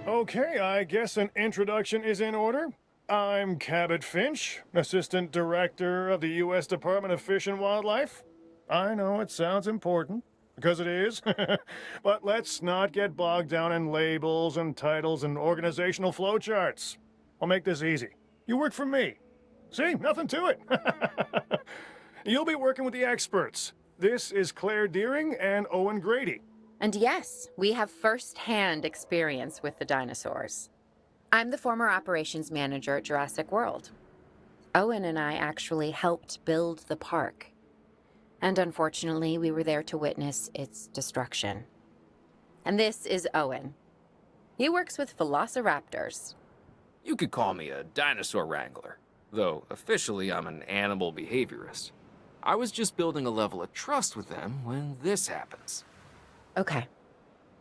Okay, I guess an introduction is in order. I'm Cabot Finch, Assistant Director of the U.S. Department of Fish and Wildlife. I know it sounds important, because it is, but let's not get bogged down in labels and titles and organizational flowcharts. I'll make this easy. You work for me. See, nothing to it. You'll be working with the experts. This is Claire Deering and Owen Grady. And yes, we have first-hand experience with the dinosaurs. I'm the former operations manager at Jurassic World. Owen and I actually helped build the park. And unfortunately, we were there to witness its destruction. And this is Owen. He works with velociraptors. You could call me a dinosaur wrangler, though officially I'm an animal behaviorist. I was just building a level of trust with them when this happens. Okay,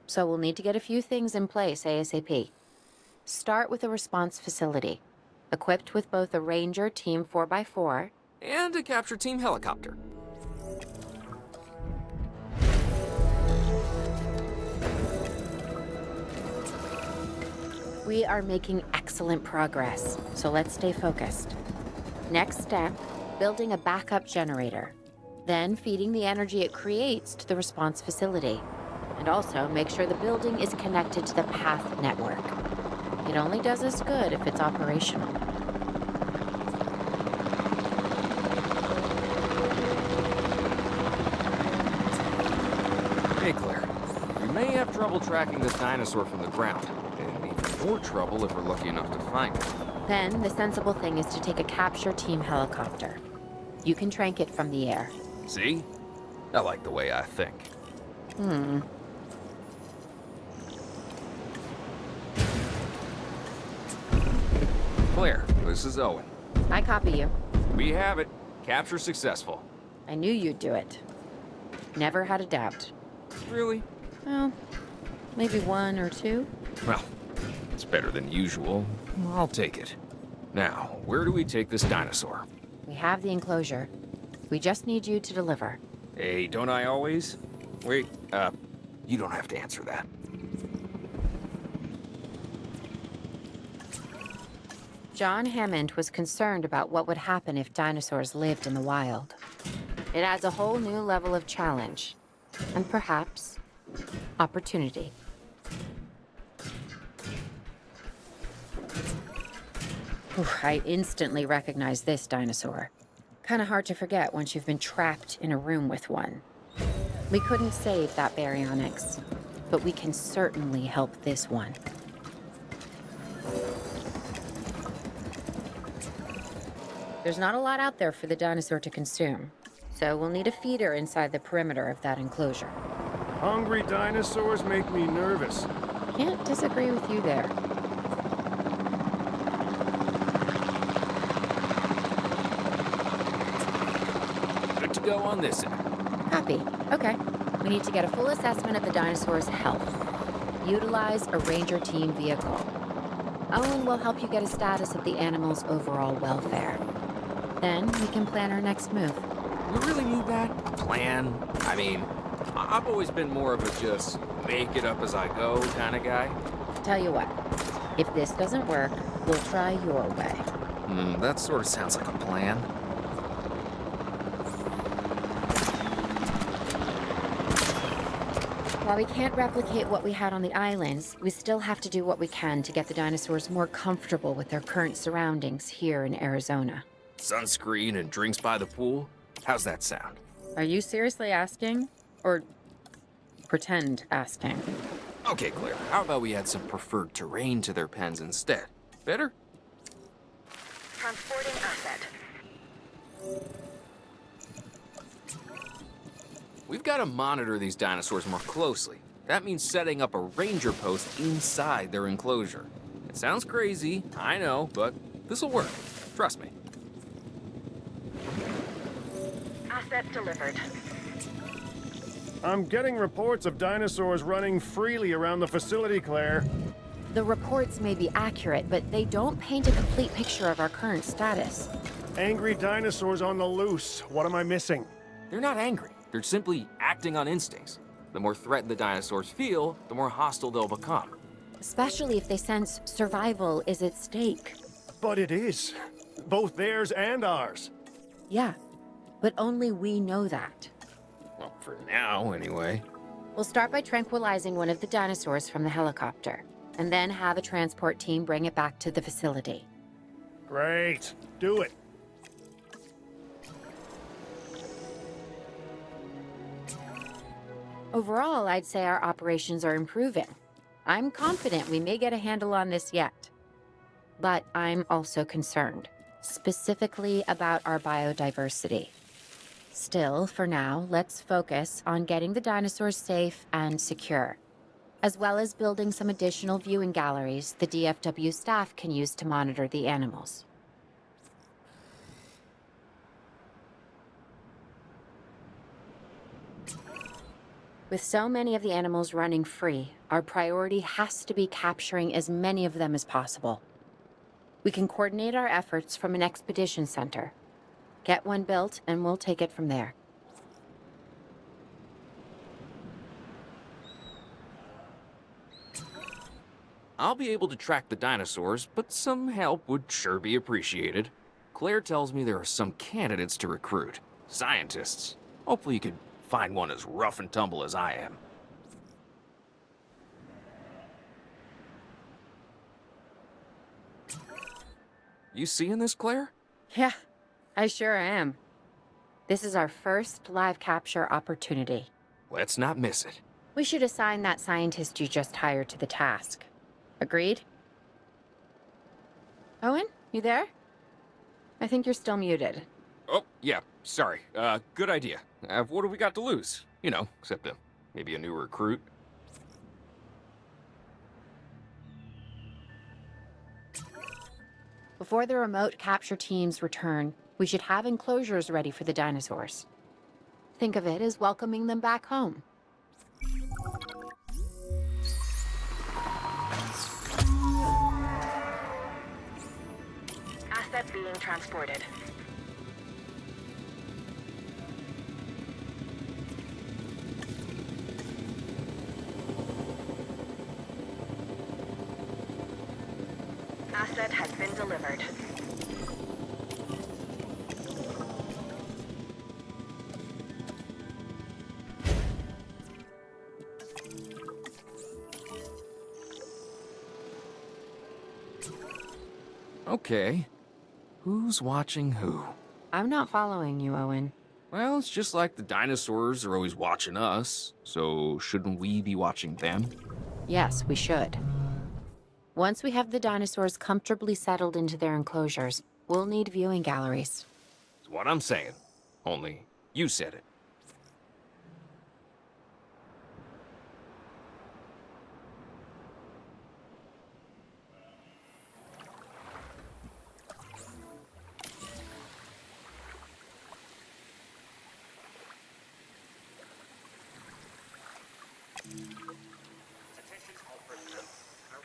so we'll need to get a few things in place ASAP. Start with a response facility, equipped with both a Ranger Team 4x4 and a capture team helicopter. We are making excellent progress, so let's stay focused. Next step, building a backup generator, then feeding the energy it creates to the response facility. And also make sure the building is connected to the path network. It only does us good if it's operational. Hey, Claire. We may have trouble tracking this dinosaur from the ground, and even more trouble if we're lucky enough to find it. Then the sensible thing is to take a capture team helicopter. You can trank it from the air. See? I like the way I think. Claire, this is Owen. I copy you. We have it. Capture successful. I knew you'd do it. Never had a doubt. Really? Well, maybe one or two. Well, it's better than usual. I'll take it. Now, where do we take this dinosaur? We have the enclosure. We just need you to deliver. Hey, don't I always? Wait, you don't have to answer that. John Hammond was concerned about what would happen if dinosaurs lived in the wild. It adds a whole new level of challenge, and perhaps opportunity. I instantly recognize this dinosaur. Kind of hard to forget once you've been trapped in a room with one. We couldn't save that baryonyx, but we can certainly help this one. There's not a lot out there for the dinosaur to consume, so we'll need a feeder inside the perimeter of that enclosure. Hungry dinosaurs make me nervous. Can't disagree with you there. Good to go on this end. Copy. Okay. We need to get a full assessment of the dinosaur's health. Utilize a Ranger Team vehicle. Owen will help you get a status of the animal's overall welfare. Then we can plan our next move. We really need that plan. I mean, I've always been more of a just make it up as I go kind of guy. Tell you what, if this doesn't work, we'll try your way. That sort of sounds like a plan. While we can't replicate what we had on the islands, we still have to do what we can to get the dinosaurs more comfortable with their current surroundings here in Arizona. Sunscreen and drinks by the pool? How's that sound? Are you seriously asking? Or pretend asking? Okay, Claire, how about we add some preferred terrain to their pens instead? Better? Transporting asset. We've got to monitor these dinosaurs more closely. That means setting up a ranger post inside their enclosure. It sounds crazy, I know, but this'll work. Trust me. Asset delivered. I'm getting reports of dinosaurs running freely around the facility, Claire. The reports may be accurate, but they don't paint a complete picture of our current status. Angry dinosaurs on the loose. What am I missing? They're not angry. They're simply acting on instincts. The more threatened the dinosaurs feel, the more hostile they'll become. especially if they sense survival is at stake. But it is. Both theirs and ours. Yeah, but only we know that. Well, for now, anyway. We'll start by tranquilizing one of the dinosaurs from the helicopter, and then have a transport team bring it back to the facility. Great. Do it. Overall, I'd say our operations are improving. I'm confident we may get a handle on this yet. But I'm also concerned, specifically about our biodiversity. Still, for now, let's focus on getting the dinosaurs safe and secure, as well as building some additional viewing galleries the DFW staff can use to monitor the animals. With so many of the animals running free, our priority has to be capturing as many of them as possible. We can coordinate our efforts from an expedition center. Get one built, and we'll take it from there. I'll be able to track the dinosaurs, but some help would sure be appreciated. Claire tells me there are some candidates to recruit. Scientists. Hopefully you could find one as rough and tumble as I am. You seeing this, Claire? Yeah, I sure am. This is our first live capture opportunity. Let's not miss it. We should assign that scientist you just hired to the task. Agreed? Owen, you there? I think you're still muted. Oh, yeah, sorry. Good idea. What have we got to lose? You know, except maybe a new recruit. Before the remote capture teams return, we should have enclosures ready for the dinosaurs. Think of it as welcoming them back home. Asset being transported. Asset has been delivered. Okay. Who's watching who? I'm not following you, Owen. Well, it's just like the dinosaurs are always watching us, so shouldn't we be watching them? Yes, we should. Once we have the dinosaurs comfortably settled into their enclosures, we'll need viewing galleries. That's what I'm saying. Only, you said it.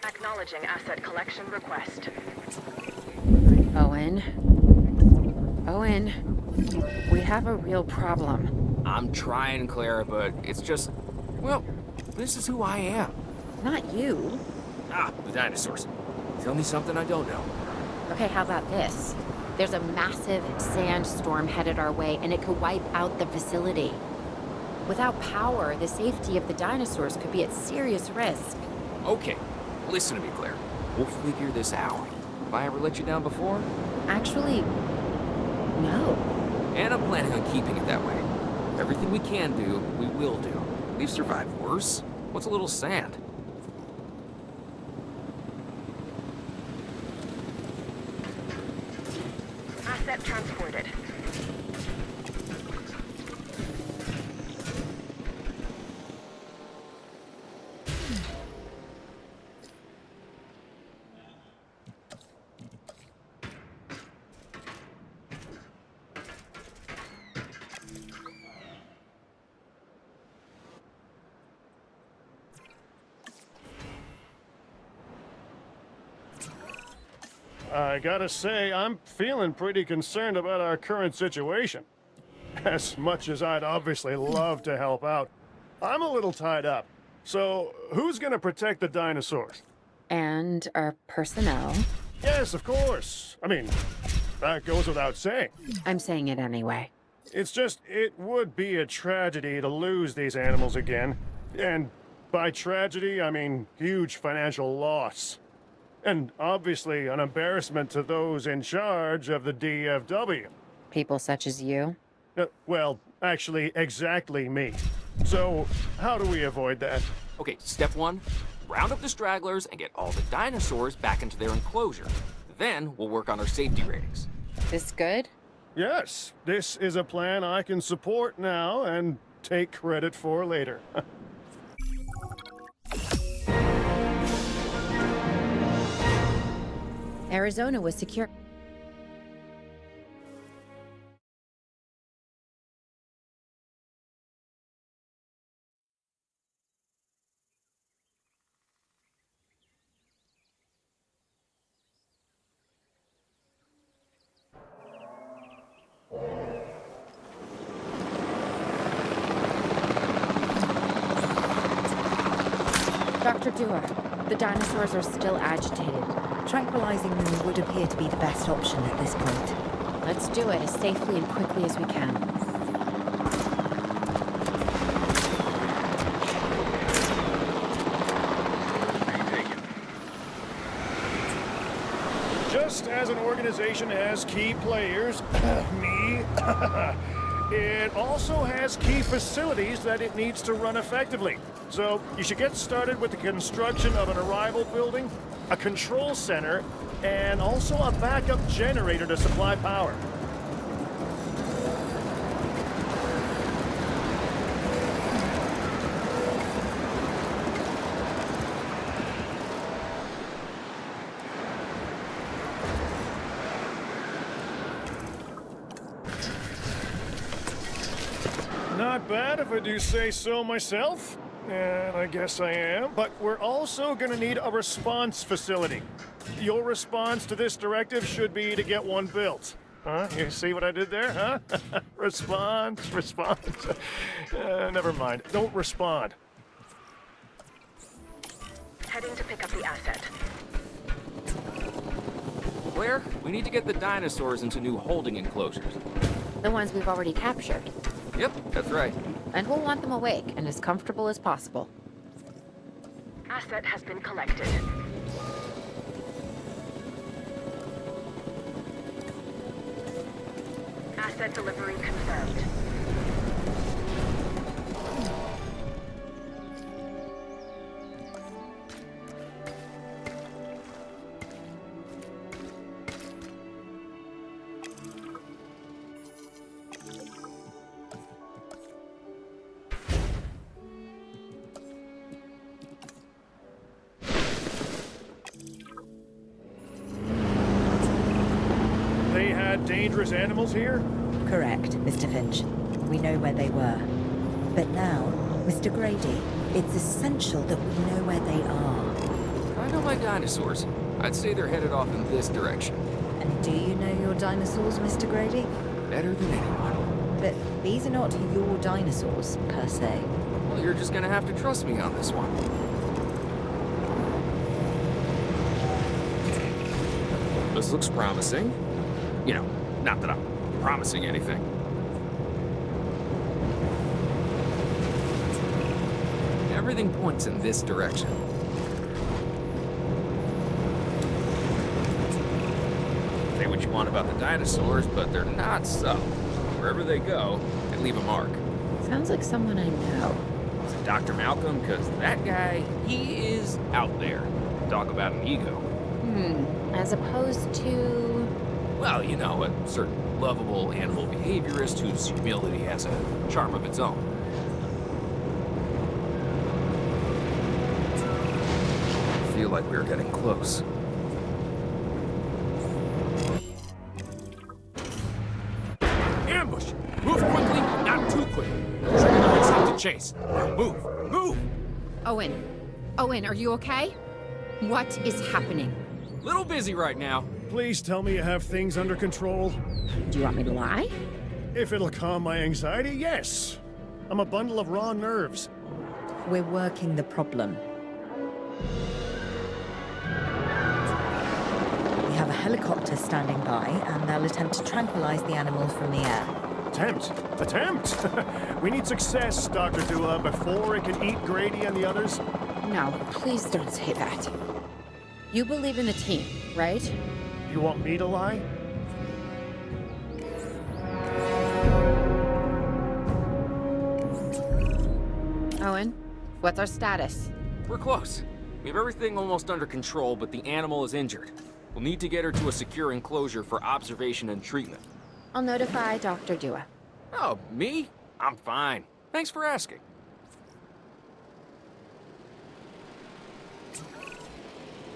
Acknowledging asset collection request. Owen? Owen, we have a real problem. I'm trying, Claire, but it's just... Well, this is who I am. Not you. Ah, the dinosaurs. Tell me something I don't know. Okay, how about this? There's a massive sandstorm headed our way, and it could wipe out the facility. Without power, the safety of the dinosaurs could be at serious risk. Okay, listen to me, Claire. We'll figure this out. Have I ever let you down before? Actually, no. And I'm planning on keeping it that way. Everything we can do, we will do. We've survived worse. What's a little sand? Asset transported. I gotta say, I'm feeling pretty concerned about our current situation. As much as I'd obviously love to help out, I'm a little tied up. So, who's gonna protect the dinosaurs? And our personnel. Yes, of course. I mean, that goes without saying. I'm saying it anyway. It's just, it would be a tragedy to lose these animals again. And by tragedy, I mean huge financial loss. And obviously an embarrassment to those in charge of the DFW. People such as you. Well, actually, exactly me. So, how do we avoid that? Okay, step 1, round up the stragglers and get all the dinosaurs back into their enclosure. Then we'll work on our safety ratings. This good? Yes, this is a plan I can support now and take credit for later. Arizona was secure. Dr. Dewar, the dinosaurs are still agitated. Tranquilizing them would appear to be the best option at this point. Let's do it as safely and quickly as we can. Just as an organization has key players, me, it also has key facilities that it needs to run effectively. So you should get started with the construction of an arrival building, a control center, and also a backup generator to supply power. Not bad if I do say so myself. And I guess I am. But we're also gonna need a response facility. Your response to this directive should be to get one built. Huh? You see what I did there, huh? Response. Never mind. Don't respond. Heading to pick up the asset. Claire, we need to get the dinosaurs into new holding enclosures. The ones we've already captured. Yep, that's right. And we'll want them awake and as comfortable as possible. Asset has been collected. Asset delivery confirmed. They had dangerous animals here? Correct, Mr. Finch. We know where they were. But now, Mr. Grady, it's essential that we know where they are. I know my dinosaurs. I'd say they're headed off in this direction. And do you know your dinosaurs, Mr. Grady? Better than anyone. But these are not your dinosaurs, per se. Well, you're just gonna have to trust me on this one. This looks promising. You know, not that I'm promising anything. Everything points in this direction. Say what you want about the dinosaurs, but they're not subtle. Wherever they go, they leave a mark. Sounds like someone I know. Is it Dr. Malcolm? Because that guy, he is out there. Talk about an ego. As opposed to... Well, you know, a certain lovable animal behaviorist whose humility has a charm of its own. I feel like we're getting close. Ambush! Move quickly, not too quick. Trigger to chase. Move! Move! Owen, are you okay? What is happening? Little busy right now. Please tell me you have things under control. Do you want me to lie? If it'll calm my anxiety, yes. I'm a bundle of raw nerves. We're working the problem. helicopter standing by, and they'll attempt to tranquilize the animal from the air. Attempt! Attempt! We need success, Dr. Dua, before it can eat Grady and the others. No, please don't say that. You believe in the team, right? You want me to lie? Owen, what's our status? We're close. We have everything almost under control, but the animal is injured. We'll need to get her to a secure enclosure for observation and treatment. I'll notify Dr. Dua. Oh, me? I'm fine. Thanks for asking.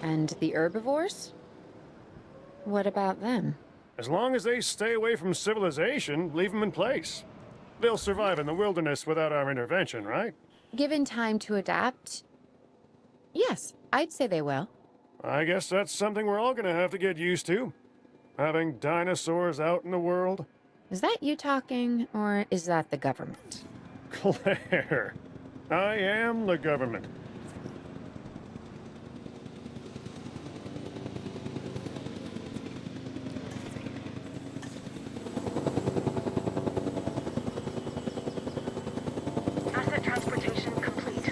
And the herbivores? What about them? As long as they stay away from civilization, leave them in place. They'll survive in the wilderness without our intervention, right? Given time to adapt, yes, I'd say they will. I guess that's something we're all gonna have to get used to. Having dinosaurs out in the world. Is that you talking, or is that the government? Claire, I am the government. Asset transportation complete.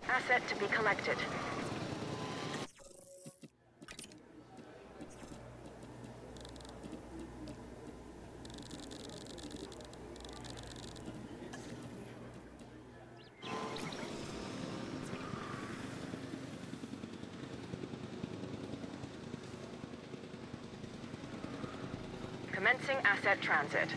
Asset to be collected. Commencing asset transit.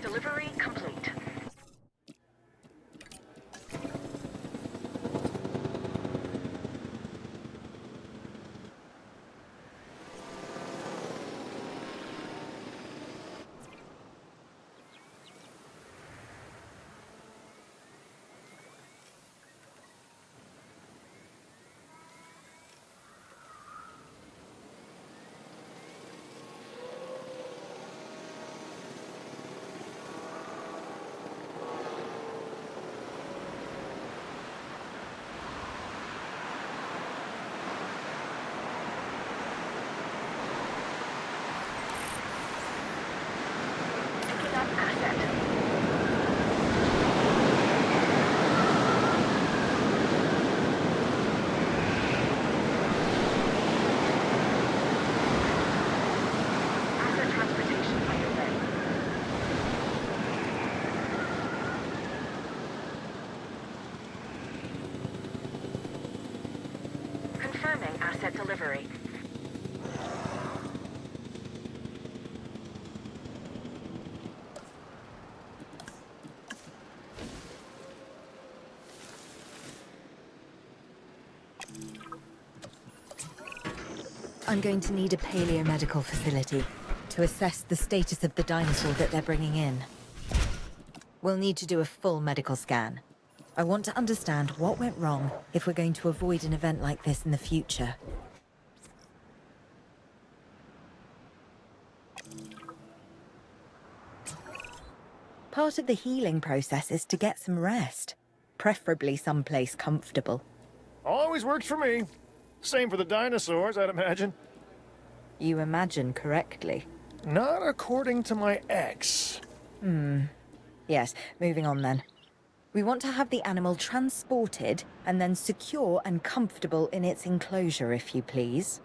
Delivery complete. Picking up asset. Asset transportation underway. Confirming asset delivery. I'm going to need a paleomedical facility to assess the status of the dinosaur that they're bringing in. We'll need to do a full medical scan. I want to understand what went wrong if we're going to avoid an event like this in the future. Part of the healing process is to get some rest, preferably someplace comfortable. Always works for me. Same for the dinosaurs, I'd imagine. You imagine correctly. Not according to my ex. Yes, moving on then. We want to have the animal transported and then secure and comfortable in its enclosure, if you please.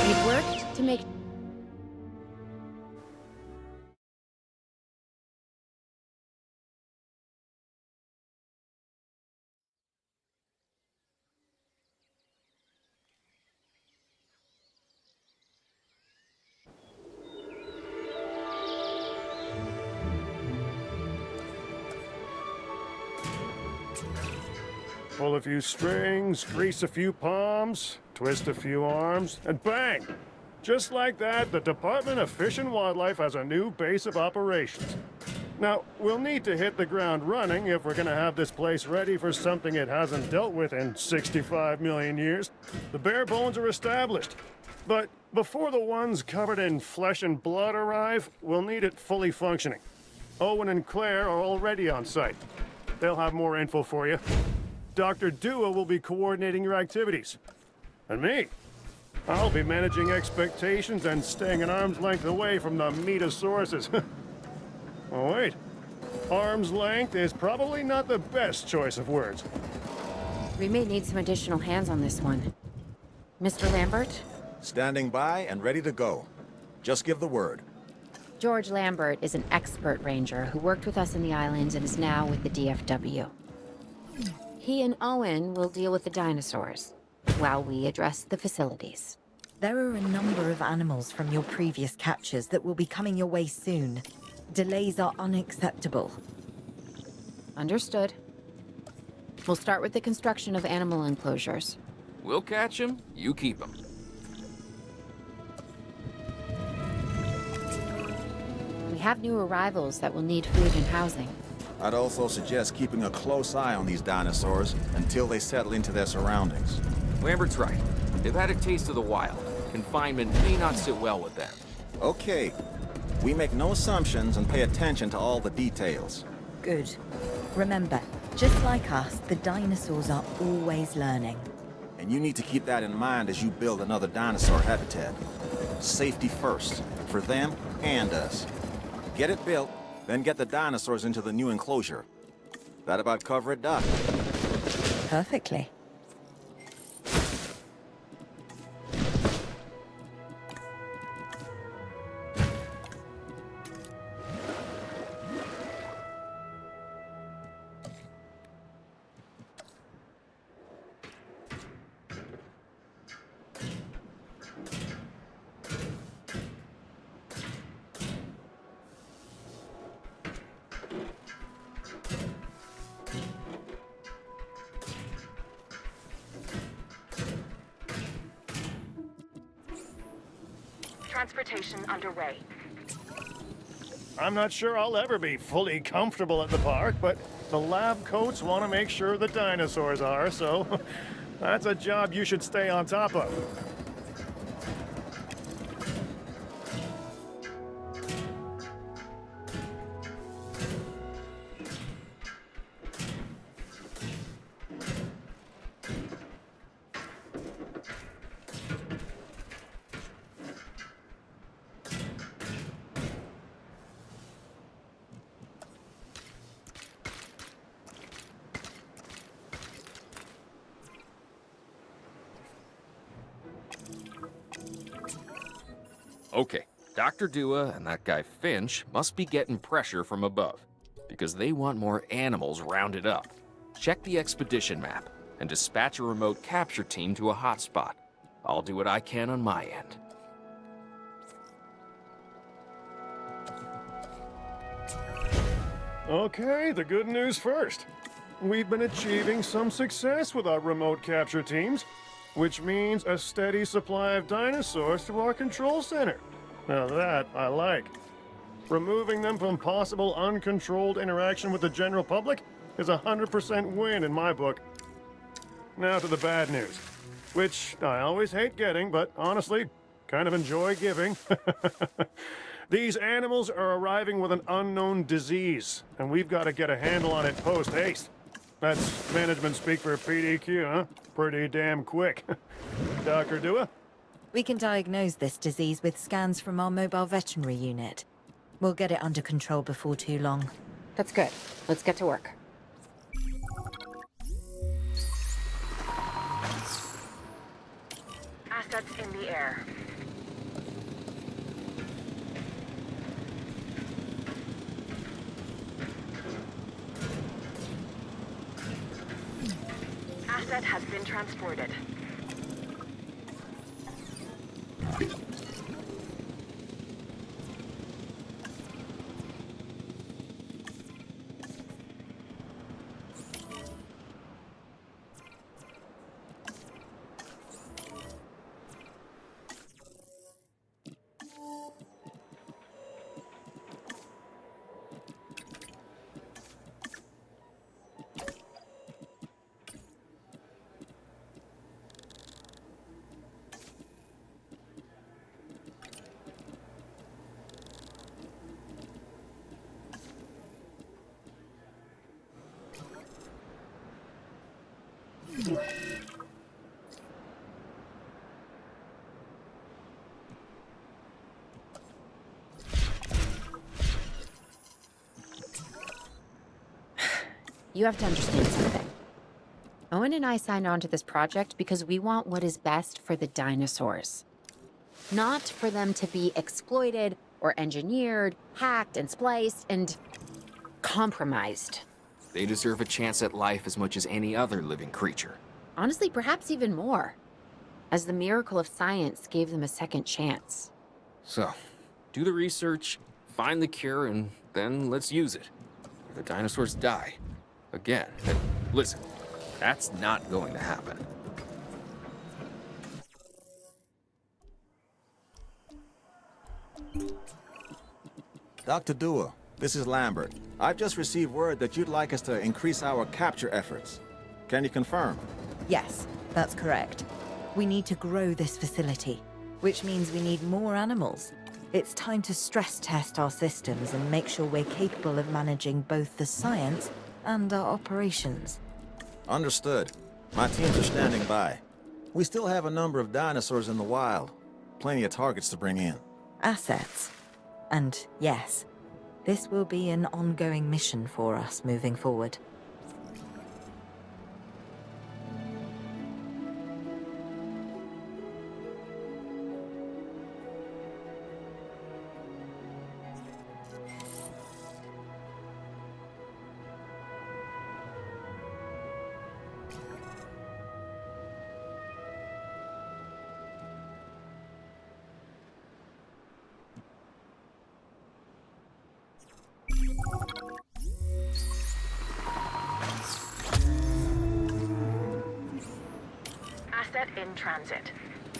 We've worked to make... Pull a few strings, grease a few palms, twist a few arms, and bang! Just like that, the Department of Fish and Wildlife has a new base of operations. Now, we'll need to hit the ground running if we're gonna have this place ready for something it hasn't dealt with in 65 million years. The bare bones are established. But before the ones covered in flesh and blood arrive, we'll need it fully functioning. Owen and Claire are already on site. They'll have more info for you. Dr. Dua will be coordinating your activities. And me, I'll be managing expectations and staying an arm's length away from the Metasaurus. Oh, wait. Arm's length is probably not the best choice of words. We may need some additional hands on this one. Mr. Lambert? Standing by and ready to go. Just give the word. George Lambert is an expert ranger who worked with us in the islands and is now with the DFW. He and Owen will deal with the dinosaurs, while we address the facilities. There are a number of animals from your previous captures that will be coming your way soon. Delays are unacceptable. Understood. We'll start with the construction of animal enclosures. We'll catch 'em, you keep 'em. We have new arrivals that will need food and housing. I'd also suggest keeping a close eye on these dinosaurs until they settle into their surroundings. Lambert's right. They've had a taste of the wild. Confinement may not sit well with them. Okay. We make no assumptions and pay attention to all the details. Good. Remember, just like us, the dinosaurs are always learning. And you need to keep that in mind as you build another dinosaur habitat. Safety first, for them and us. Get it built, then get the dinosaurs into the new enclosure. That about cover it, Doc? Perfectly. Transportation underway. I'm not sure I'll ever be fully comfortable at the park, but the lab coats want to make sure the dinosaurs are, so that's a job you should stay on top of. Okay, Dr. Dua and that guy Finch must be getting pressure from above, because they want more animals rounded up. Check the expedition map and dispatch a remote capture team to a hotspot. I'll do what I can on my end. Okay, the good news first. We've been achieving some success with our remote capture teams, which means a steady supply of dinosaurs to our control center. Now that I like. Removing them from possible uncontrolled interaction with the general public is a 100% win in my book. Now to the bad news, which I always hate getting, but honestly, kind of enjoy giving. These animals are arriving with an unknown disease, and we've got to get a handle on it post-haste. That's management speak for PDQ, huh? Pretty damn quick. Dr. Dua? We can diagnose this disease with scans from our mobile veterinary unit. We'll get it under control before too long. That's good. Let's get to work. Assets in the air. Asset has been transported. You have to understand something. Owen and I signed on to this project because we want what is best for the dinosaurs. Not for them to be exploited or engineered, hacked and spliced and compromised. They deserve a chance at life as much as any other living creature. Honestly, perhaps even more, as the miracle of science gave them a second chance. So, do the research, find the cure, and then let's use it. If the dinosaurs die, again, then listen, that's not going to happen. Dr. Dua, this is Lambert. I've just received word that you'd like us to increase our capture efforts. Can you confirm? Yes, that's correct. We need to grow this facility, which means we need more animals. It's time to stress test our systems and make sure we're capable of managing both the science and our operations. Understood. My teams are standing by. We still have a number of dinosaurs in the wild. Plenty of targets to bring in. Assets. And yes, this will be an ongoing mission for us moving forward. Asset in transit.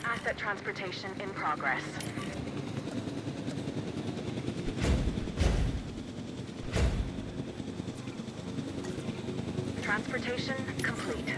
Asset transportation in progress. Transportation complete.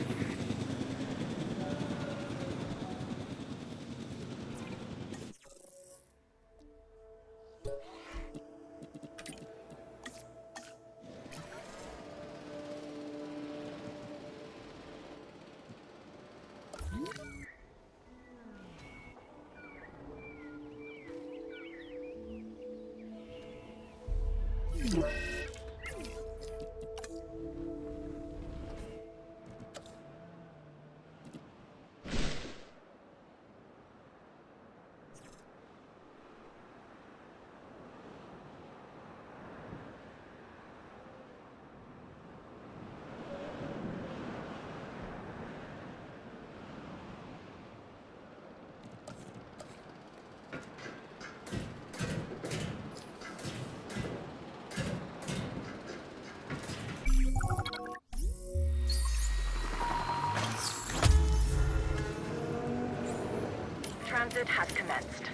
Transit has commenced.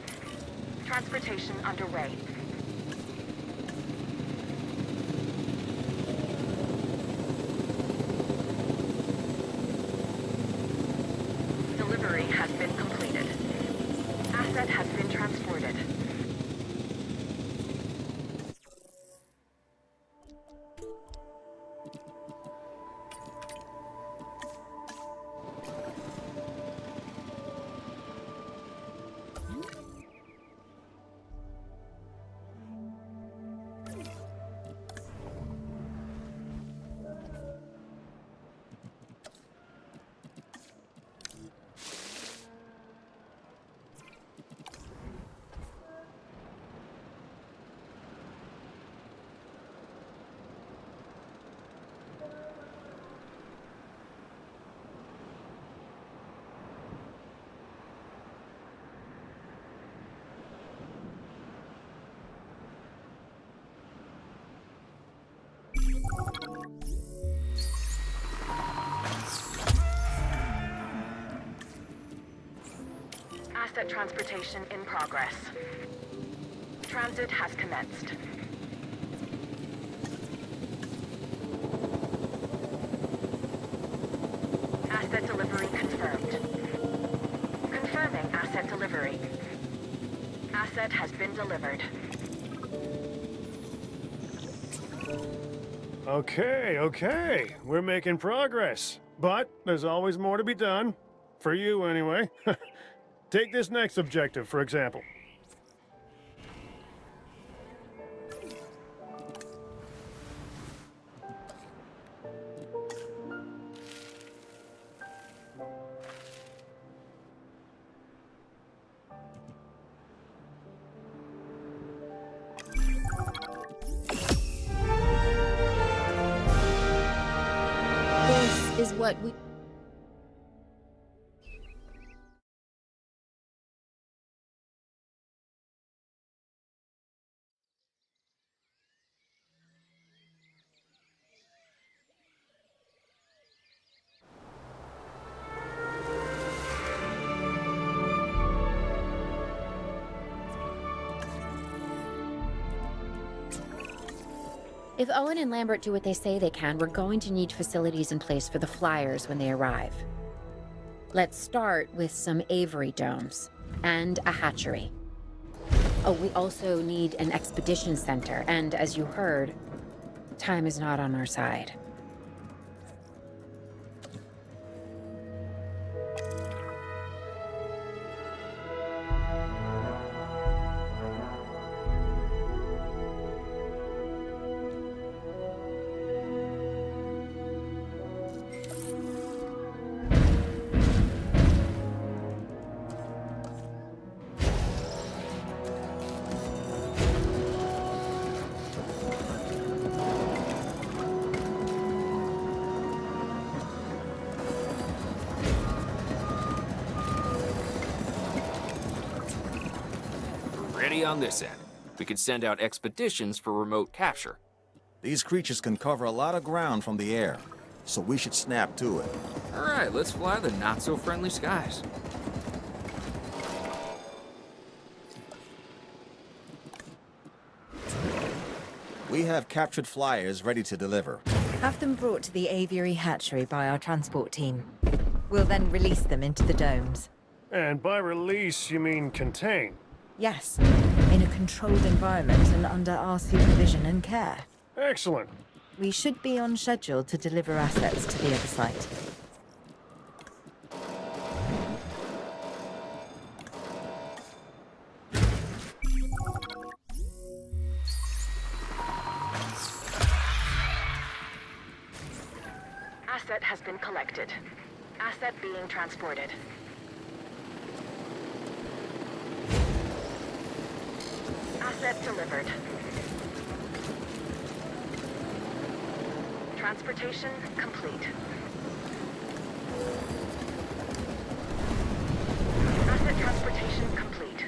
Transportation underway. Delivery has been completed. Asset has been transported. Asset transportation in progress. Transit has commenced. Asset delivery confirmed. Confirming asset delivery. Asset has been delivered. Okay. We're making progress. But there's always more to be done. For you, anyway. Take this next objective, for example. what we... If Owen and Lambert do what they say they can, we're going to need facilities in place for the flyers when they arrive. Let's start with some aviary domes and a hatchery. Oh, we also need an expedition center, and as you heard, time is not on our side. Ready on this end. We could send out expeditions for remote capture. These creatures can cover a lot of ground from the air, so we should snap to it. All right, let's fly the not-so-friendly skies. We have captured flyers ready to deliver. Have them brought to the aviary hatchery by our transport team. We'll then release them into the domes. And by release, you mean contain? Yes, in a controlled environment and under our supervision and care. Excellent. We should be on schedule to deliver assets to the other site. Asset has been collected. Asset being transported. Asset delivered. Transportation complete. Asset transportation complete.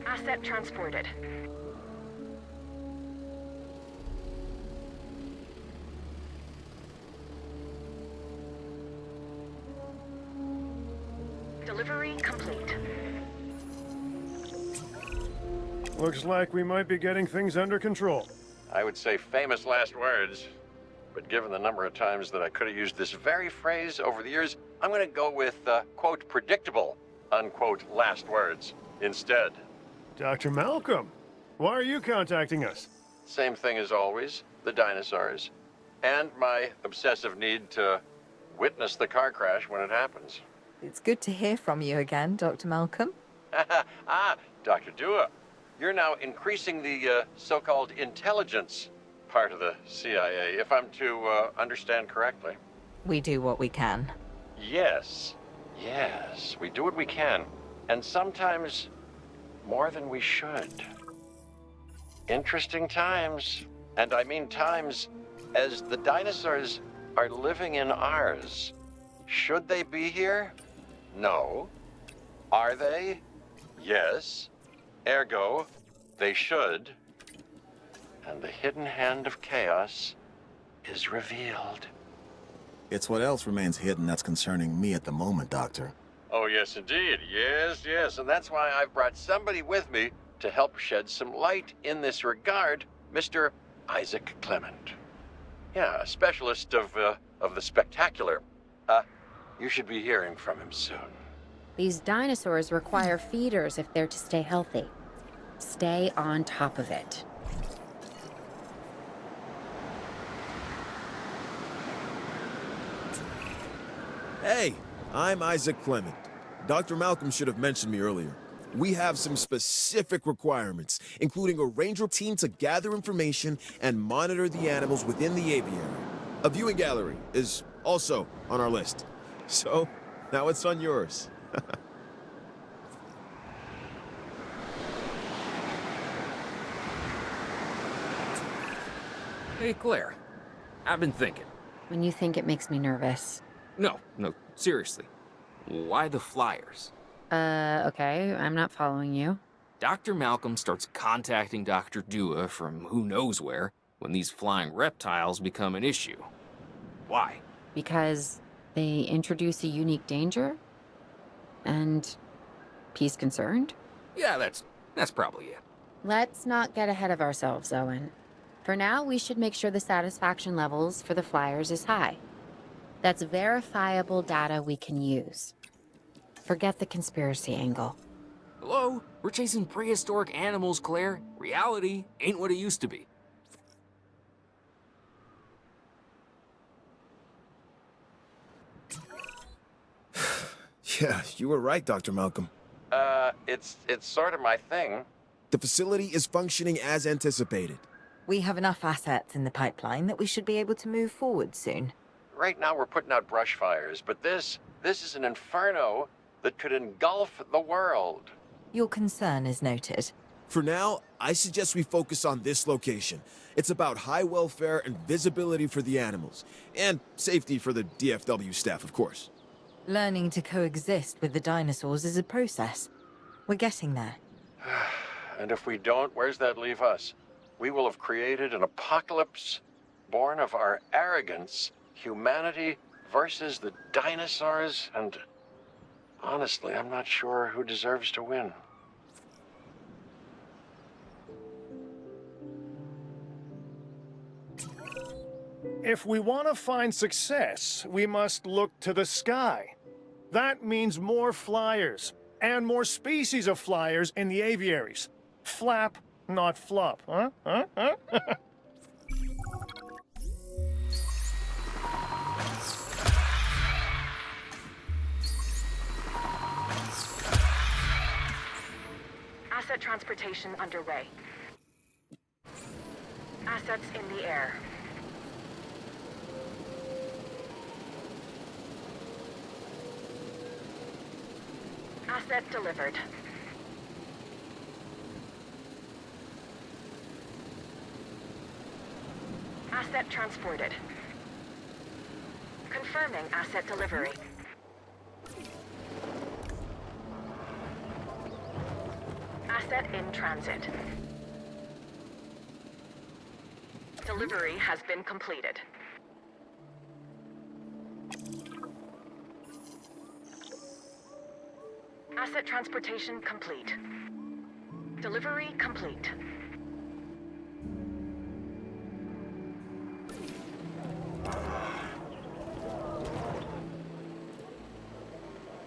Asset transported. Delivery complete. Looks like we might be getting things under control. I would say famous last words, but given the number of times that I could have used this very phrase over the years, I'm going to go with, quote, predictable, unquote, last words instead. Dr. Malcolm, why are you contacting us? Same thing as always, the dinosaurs, and my obsessive need to witness the car crash when it happens. It's good to hear from you again, Dr. Malcolm. Dr. Dua, you're now increasing the so-called intelligence part of the CIA, if I'm to understand correctly. We do what we can. Yes, we do what we can, and sometimes more than we should. Interesting times, and I mean times as the dinosaurs are living in ours. Should they be here? No. Are they? Yes. Ergo, they should. And the hidden hand of chaos is revealed. It's what else remains hidden that's concerning me at the moment, Doctor. Oh, yes, indeed. Yes. And that's why I've brought somebody with me to help shed some light in this regard, Mr. Isaac Clement. Yeah, a specialist of the spectacular. You should be hearing from him soon. These dinosaurs require feeders if they're to stay healthy. Stay on top of it. Hey, I'm Isaac Clement. Dr. Malcolm should have mentioned me earlier. We have some specific requirements, including a ranger team to gather information and monitor the animals within the aviary. A viewing gallery is also on our list. So, now it's on yours. Hey, Claire. I've been thinking. When you think it makes me nervous. No, seriously. Why the flyers? Okay, I'm not following you. Dr. Malcolm starts contacting Dr. Dua from who knows where when these flying reptiles become an issue. Why? Because they introduce a unique danger? And he's concerned? Yeah, that's probably it. Let's not get ahead of ourselves, Owen. For now, we should make sure the satisfaction levels for the flyers is high. That's verifiable data we can use. Forget the conspiracy angle. Hello? We're chasing prehistoric animals, Claire. Reality ain't what it used to be. Yeah, you were right, Dr. Malcolm. It's sort of my thing. The facility is functioning as anticipated. We have enough assets in the pipeline that we should be able to move forward soon. Right now we're putting out brush fires, but this is an inferno that could engulf the world. Your concern is noted. For now, I suggest we focus on this location. It's about high welfare and visibility for the animals, and safety for the DFW staff, of course. Learning to coexist with the dinosaurs is a process. We're getting there. And if we don't, where's that leave us? We will have created an apocalypse born of our arrogance, humanity versus the dinosaurs, and honestly, I'm not sure who deserves to win. If we want to find success, we must look to the sky. That means more flyers, and more species of flyers in the aviaries. Flap, not flop, huh? Asset transportation underway. Assets in the air. Asset delivered. Asset transported. Confirming asset delivery. Asset in transit. Delivery has been completed. Asset transportation complete. Delivery complete.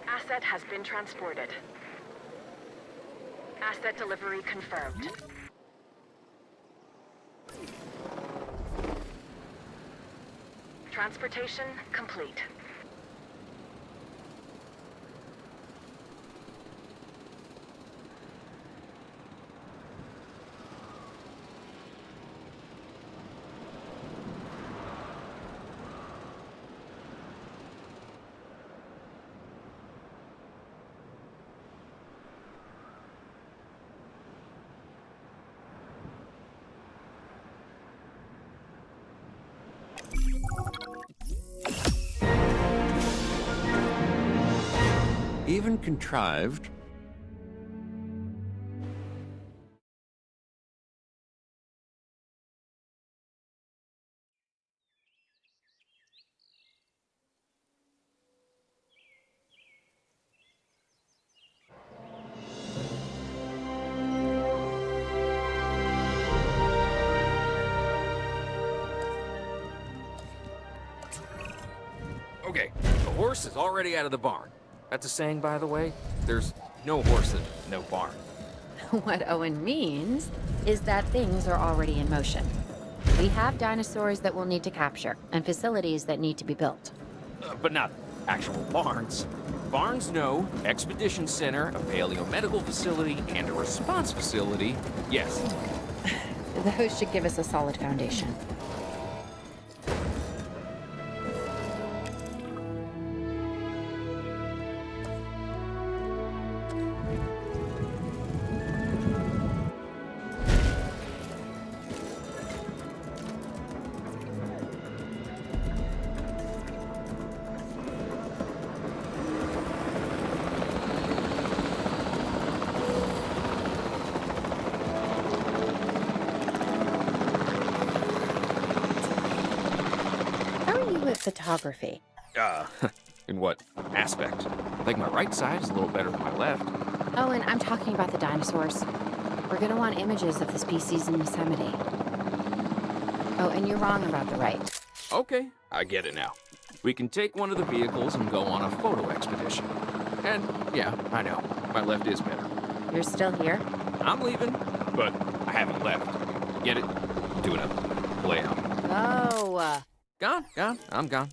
Asset has been transported. Asset delivery confirmed. Transportation complete. Even contrived. Okay, the horse is already out of the barn. That's a saying, by the way. There's no horse and no barn. What Owen means is that things are already in motion. We have dinosaurs that we'll need to capture, and facilities that need to be built. But not actual barns. Barns, no. Expedition center, a paleomedical facility, and a response facility, yes. Those should give us a solid foundation. photography. In what aspect? I think my right side is a little better than my left. Oh, and I'm talking about the dinosaurs. We're gonna want images of the species in Yosemite. Oh, and you're wrong about the right. Okay, I get it now. We can take one of the vehicles and go on a photo expedition. And yeah, I know, my left is better. You're still here? I'm leaving, but I haven't left. Get it? Doing a layout. Oh, Gone, I'm gone.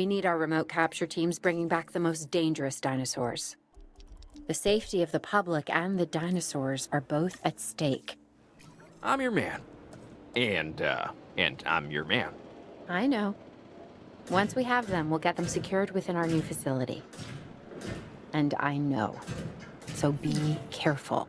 we need our remote capture teams bringing back the most dangerous dinosaurs. The safety of the public and the dinosaurs are both at stake. I'm your man. And I'm your man. I know. Once we have them, we'll get them secured within our new facility. And I know. So be careful.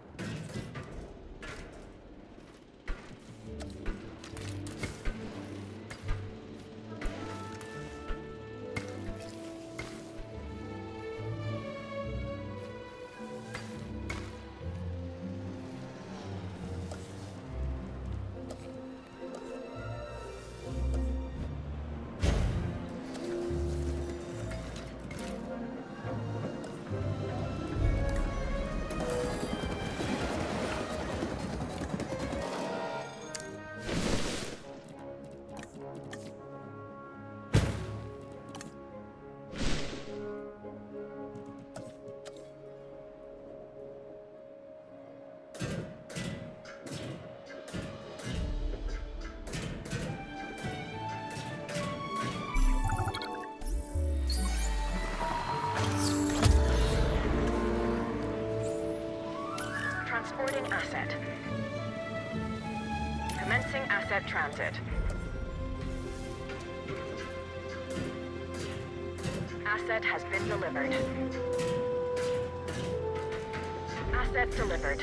Transporting asset. Commencing asset transit. Asset has been delivered. Asset delivered.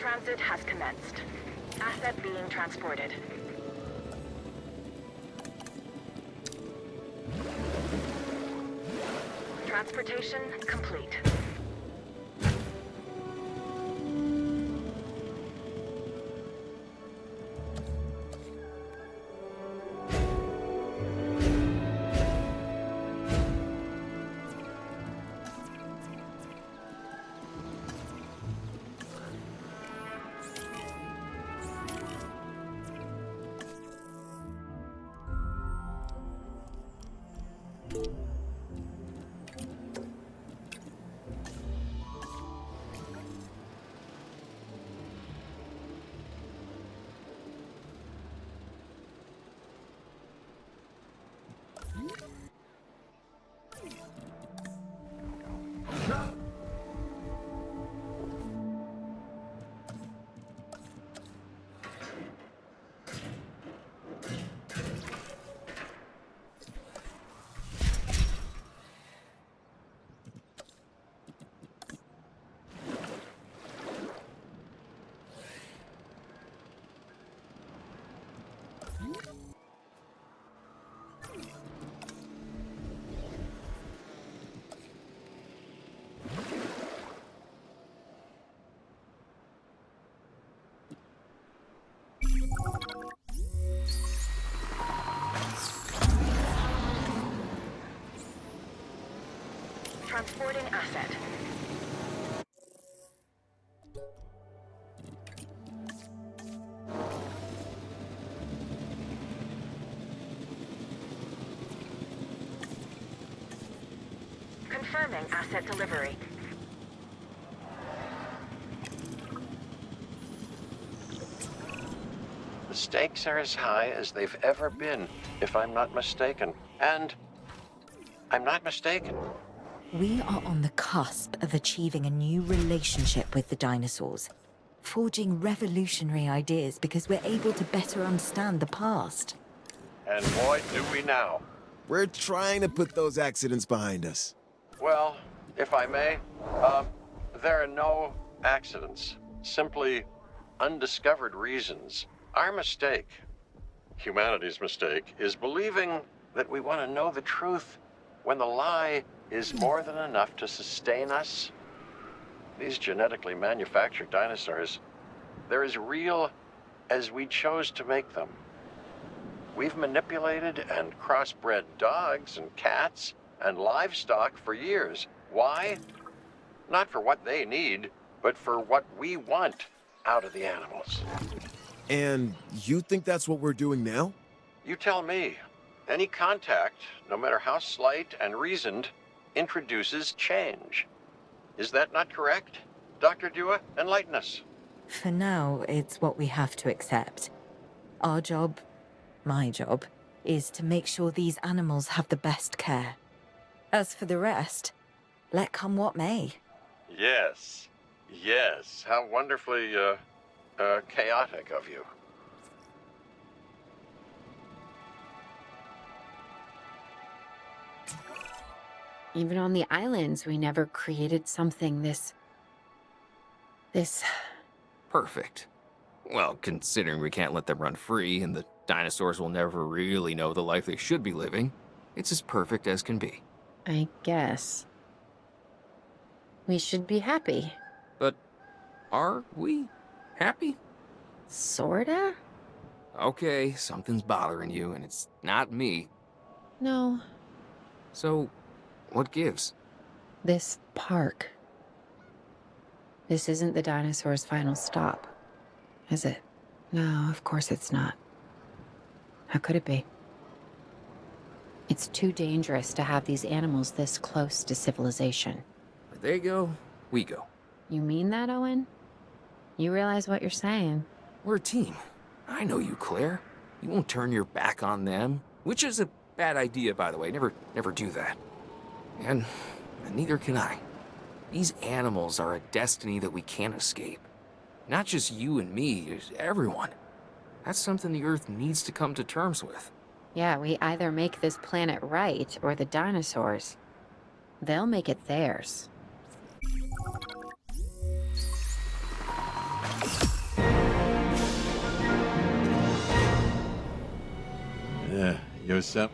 Transit has commenced. Asset being transported. Transportation complete. Transporting asset. Confirming asset delivery. The stakes are as high as they've ever been, if I'm not mistaken. And I'm not mistaken. We are on the cusp of achieving a new relationship with the dinosaurs, forging revolutionary ideas because we're able to better understand the past. And boy, do we now. We're trying to put those accidents behind us. Well, if I may, there are no accidents. Simply undiscovered reasons. Our mistake, humanity's mistake, is believing that we want to know the truth when the lie is more than enough to sustain us. These genetically manufactured dinosaurs, they're as real as we chose to make them. We've manipulated and crossbred dogs and cats and livestock for years. Why? Not for what they need, but for what we want out of the animals. And you think that's what we're doing now? You tell me. Any contact, no matter how slight and reasoned, introduces change. Is that not correct? Dr. Dua, enlighten us. For now, it's what we have to accept. Our job, my job, is to make sure these animals have the best care. As for the rest, let come what may. Yes. Yes. How wonderfully, chaotic of you. Even on the islands, we never created something this... Perfect. Well, considering we can't let them run free and the dinosaurs will never really know the life they should be living, it's as perfect as can be. I guess. We should be happy. But are we happy? Sorta? Okay, something's bothering you, and it's not me. No. So, what gives? This park. This isn't the dinosaurs' final stop, is it? No, of course it's not. How could it be? It's too dangerous to have these animals this close to civilization. Where they go, we go. You mean that, Owen? You realize what you're saying? We're a team. I know you, Claire. You won't turn your back on them, which is a bad idea, by the way. Never do that. And neither can I. These animals are a destiny that we can't escape. Not just you and me, it's everyone. That's something the Earth needs to come to terms with. Yeah, we either make this planet right, or the dinosaurs. They'll make it theirs. Yeah, yo, sup?